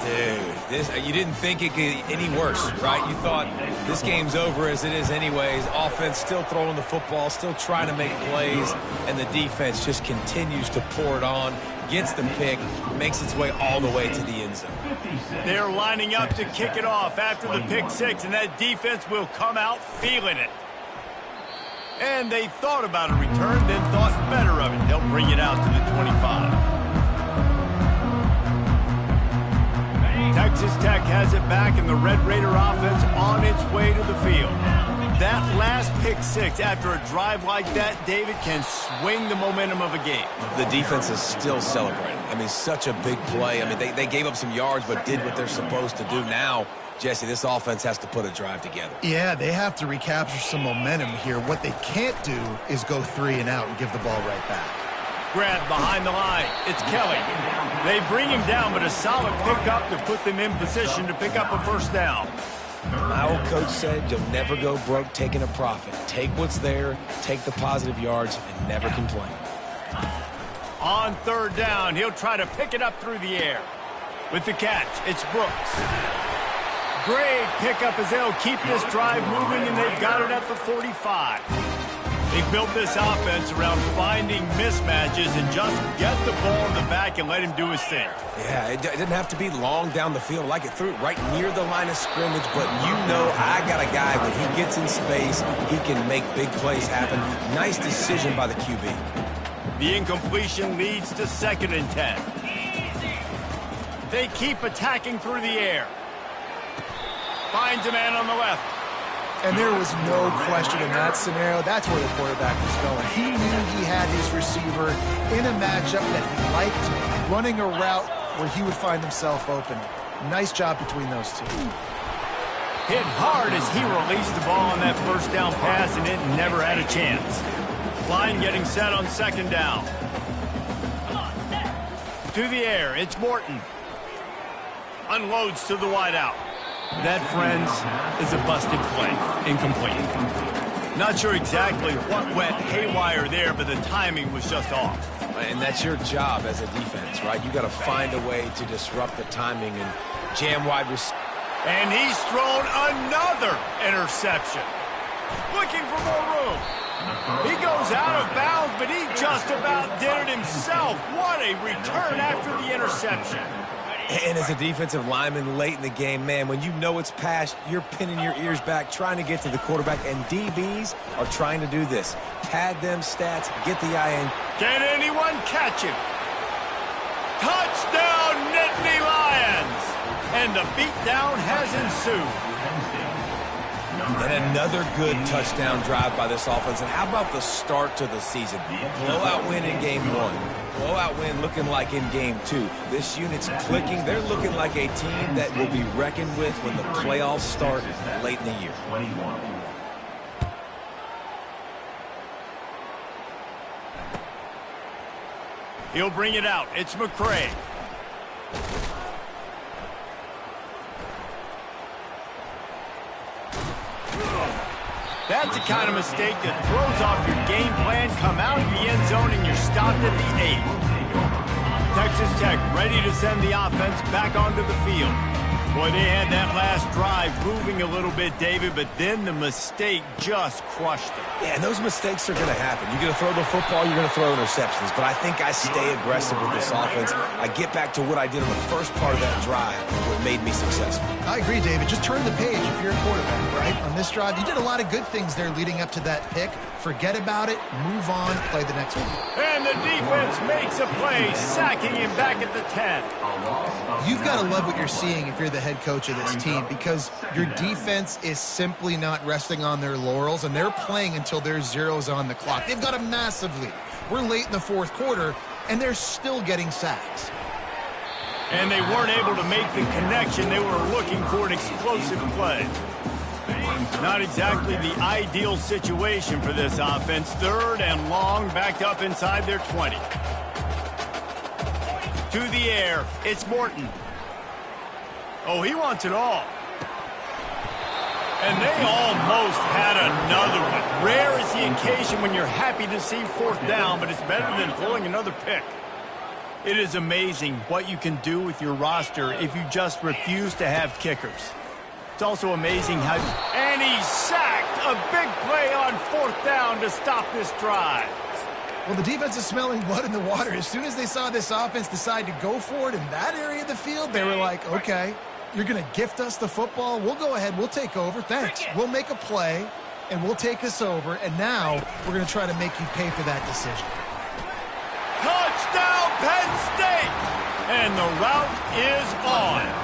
Dude, you didn't think it could get any worse, right? You thought this game's over as it is anyways. Offense still throwing the football, still trying to make plays, and the defense just continues to pour it on, gets the pick, makes its way all the way to the end zone. They're lining up to kick it off after the pick 6, and that defense will come out feeling it. And they thought about a return, then thought better of it. They'll bring it out to the 25. Texas Tech has it back, and the Red Raider offense on its way to the field. That last pick six after a drive like that, David, can swing the momentum of a game. The defense is still celebrating. I mean, such a big play. I mean, they gave up some yards but did what they're supposed to do. Now, Jesse, this offense has to put a drive together. Yeah, they have to recapture some momentum here. What they can't do is go 3 and out and give the ball right back. Grab behind the line. It's Kelly. They bring him down, but a solid pickup to put them in position to pick up a first down. My old coach said you'll never go broke taking a profit. Take what's there, take the positive yards, and never complain. On third down, he'll try to pick it up through the air. With the catch, it's Brooks. Great pickup as they'll keep this drive moving, and they've got it at the 45. They built this offense around finding mismatches and just get the ball in the back and let him do his thing. Yeah, it didn't have to be long down the field. Like it threw it right near the line of scrimmage, but you know I got a guy, when he gets in space, he can make big plays happen. Nice decision by the QB. The incompletion leads to 2nd and 10. They keep attacking through the air. Finds a man on the left. And there was no question in that scenario. That's where the quarterback was going. He knew he had his receiver in a matchup that he liked, running a route where he would find himself open. Nice job between those two. Hit hard as he released the ball on that first down pass, and it never had a chance. Line getting set on 2nd down. To the air, it's Morton. Unloads to the wideout. That, friends, is a busted play. Incomplete. Not sure exactly what went haywire there, but the timing was just off. And that's your job as a defense, right? You got to find a way to disrupt the timing and jam wide receiver. And he's thrown another interception. Looking for more room. He goes out of bounds, but he just about did it himself. What a return after the interception. And as a defensive lineman late in the game, man, when you know it's past, you're pinning your ears back, trying to get to the quarterback, and DBs are trying to do this. Pad them stats, get the eye in. Can anyone catch him? Touchdown, Nittany Lions! And the beatdown has ensued. And another good touchdown drive by this offense. And how about the start to the season? Blowout win in game 1. Blowout win looking like in game 2. This unit's clicking. They're looking like a team that will be reckoned with when the playoffs start late in the year. He'll bring it out. It's McCray. That's the kind of mistake that throws off your game plan. Come out of the end zone and you're stopped at the 8. Texas Tech ready to send the offense back onto the field. Boy, they had that last drive moving a little bit, David, but then the mistake just crushed them. Yeah, and those mistakes are going to happen. You're going to throw the football, you're going to throw interceptions. But I think I stay aggressive with this offense. I get back to what I did in the first part of that drive, what made me successful. I agree, David. Just turn the page if you're a quarterback, right? On this drive, you did a lot of good things there leading up to that pick. Forget about it, move on, play the next one. And the defense makes a play, sacking him back at the 10. You've got to love what you're seeing if you're the head coach of this team, because your defense is simply not resting on their laurels, and they're playing until there's zeros on the clock. They've got a massive lead. We're late in the 4th quarter, and they're still getting sacks. And they weren't able to make the connection. They were looking for an explosive play. Not exactly the ideal situation for this offense. 3rd and long, backed up inside their 20. To the air, it's Morton. Oh, he wants it all. And they almost had another one. Rare is the occasion when you're happy to see 4th down, but it's better than pulling another pick. It is amazing what you can do with your roster if you just refuse to have kickers. It's also amazing how... And he sacked a big play on 4th down to stop this drive. Well, the defense is smelling blood in the water. As soon as they saw this offense decide to go for it in that area of the field, they were like, okay, you're going to gift us the football. We'll go ahead. We'll take over. Thanks. We'll make a play, and we'll take us over. And now we're going to try to make you pay for that decision. Touchdown, Penn State! And the route is on.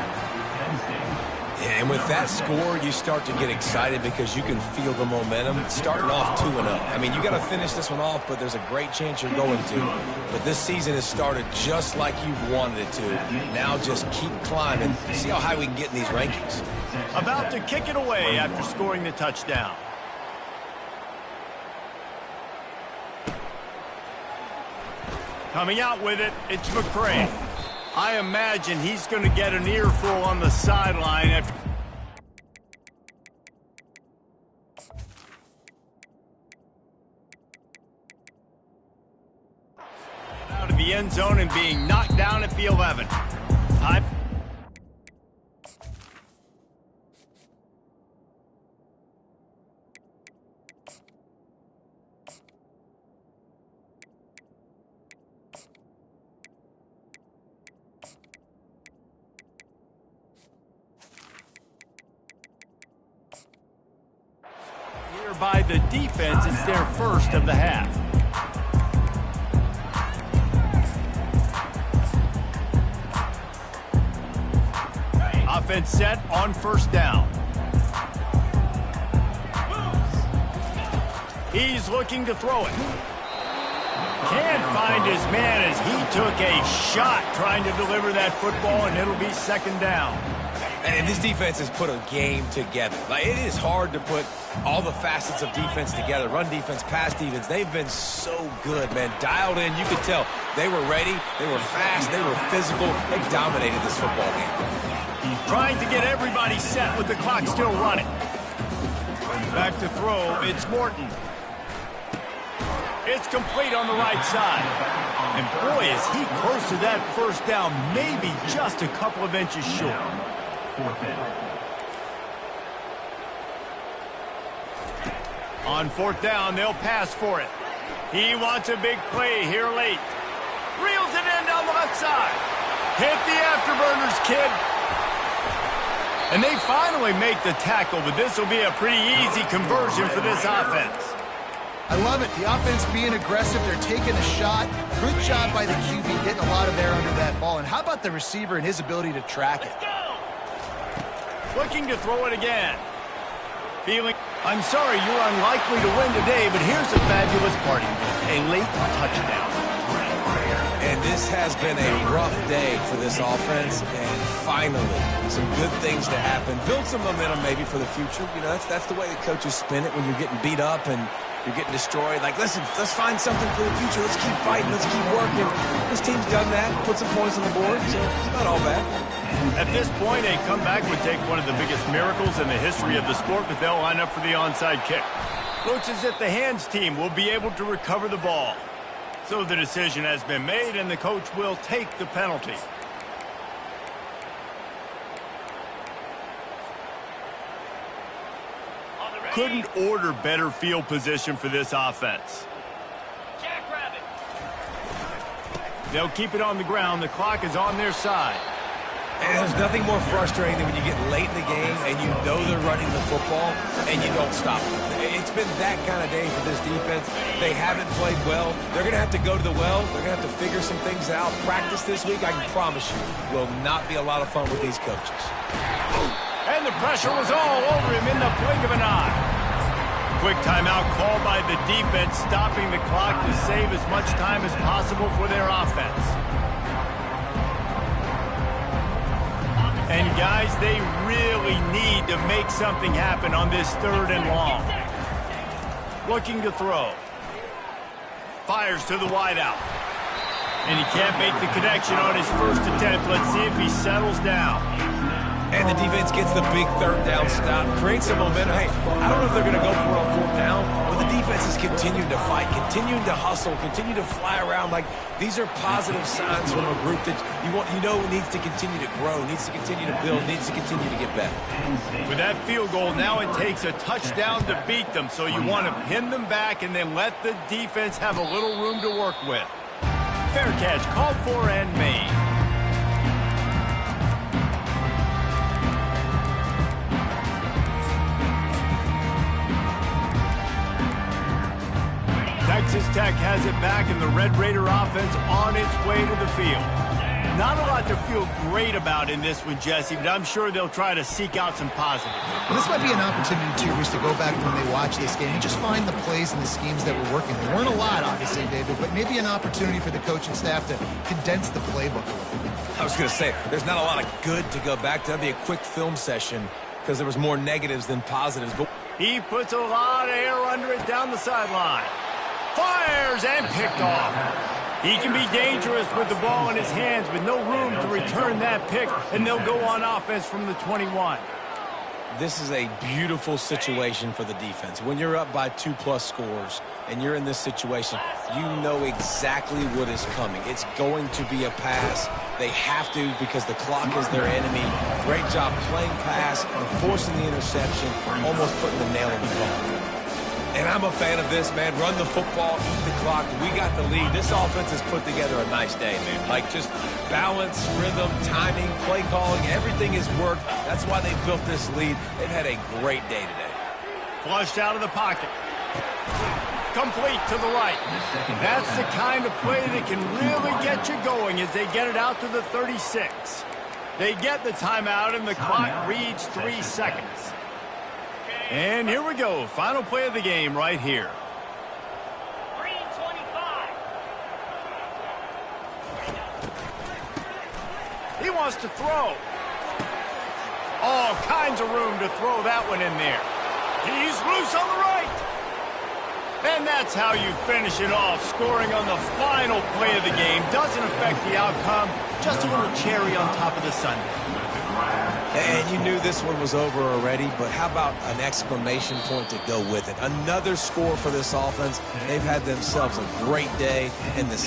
And And with that score, you start to get excited because you can feel the momentum starting off 2-0. I mean, you got to finish this one off, but there's a great chance you're going to. But this season has started just like you've wanted it to. Now just keep climbing. See how high we can get in these rankings. About to kick it away after scoring the touchdown. Coming out with it, it's McCray. I imagine he's going to get an earful on the sideline after... out of the end zone and being knocked down at the 11. Time. By the defense, it's their first of the half. Offense set on first down. He's looking to throw it. Can't find his man as he took a shot trying to deliver that football, and it'll be second down. And this defense has put a game together. Like, it is hard to put all the facets of defense together. Run defense, pass defense. They've been so good, man. Dialed in. You could tell they were ready. They were fast. They were physical. They dominated this football game. Trying to get everybody set with the clock still running. Back to throw. It's Morton. It's complete on the right side. And boy, is he close to that first down. Maybe just a couple of inches short. On fourth down, they'll pass for it. He wants a big play here late. Reels it in down the left side. Hit the afterburners, kid. And they finally make the tackle, but this will be a pretty easy conversion for this offense. I love it. The offense being aggressive. They're taking a shot. Good job by the QB getting a lot of air under that ball. And how about the receiver and his ability to track it? Looking to throw it again. Feeling, I'm sorry you're unlikely to win today, but here's a fabulous party. A late touchdown. And this has been a rough day for this offense, and finally, some good things to happen. Build some momentum maybe for the future. You know, that's the way the coaches spin it when you're getting beat up and you're getting destroyed. Like, listen, let's find something for the future. Let's keep fighting. Let's keep working. This team's done that. Put some points on the board, so it's not all bad. At this point, a comeback would take one of the biggest miracles in the history of the sport, but they'll line up for the onside kick. Looks as if the hands team will be able to recover the ball. So the decision has been made, and the coach will take the penalty. Couldn't order better field position for this offense. They'll keep it on the ground. The clock is on their side. And there's nothing more frustrating than when you get late in the game and you know they're running the football and you don't stop them. It's been that kind of day for this defense. They haven't played well. They're going to have to go to the well. They're going to have to figure some things out. Practice this week, I can promise you, will not be a lot of fun with these coaches. And the pressure was all over him in the blink of an eye. Quick timeout called by the defense, stopping the clock to save as much time as possible for their offense. And guys, they really need to make something happen on this third and long. Looking to throw. Fires to the wideout. And he can't make the connection on his first attempt. Let's see if he settles down. And the defense gets the big third down stop, creates some momentum. Hey, I don't know if they're going to go for it on fourth down, but the defense is continuing to fight, continuing to hustle, continue to fly around. Like, these are positive signs from a group that you know needs to continue to grow, needs to continue to build, needs to continue to get better. With that field goal, now it takes a touchdown to beat them, so you want to pin them back and then let the defense have a little room to work with. Fair catch called for and made. Texas Tech has it back, and the Red Raider offense on its way to the field. Not a lot to feel great about in this one, Jesse, but I'm sure they'll try to seek out some positives. Well, this might be an opportunity, too, Rich, to go back when they watch this game and just find the plays and the schemes that were working. There weren't a lot, obviously, David, but maybe an opportunity for the coaching staff to condense the playbook a little bit. I was going to say, there's not a lot of good to go back to. That'd be a quick film session because there was more negatives than positives. But he puts a lot of air under it down the sideline. Fires and picked off. He can be dangerous with the ball in his hands, but no room to return that pick, and they'll go on offense from the 21. This is a beautiful situation for the defense. When you're up by 2+ scores and you're in this situation, you know exactly what is coming. It's going to be a pass. They have to because the clock is their enemy. Great job playing pass, forcing the interception, almost putting the nail in the coffin. And I'm a fan of this, man. Run the football, eat the clock. We got the lead. This offense has put together a nice day, man. Like just balance, rhythm, timing, play calling, everything has worked. That's why they built this lead. They've had a great day today. Flushed out of the pocket. Complete to the right. That's the kind of play that can really get you going as they get it out to the 36. They get the timeout and the clock reads 3 seconds. And here we go. Final play of the game right here. Green 25. He wants to throw. All kinds of room to throw that one in there. He's loose on the right. And that's how you finish it off, scoring on the final play of the game. Doesn't affect the outcome, just a little cherry on top of the sundae. And you knew this one was over already, but how about an exclamation point to go with it? Another score for this offense. They've had themselves a great day, and the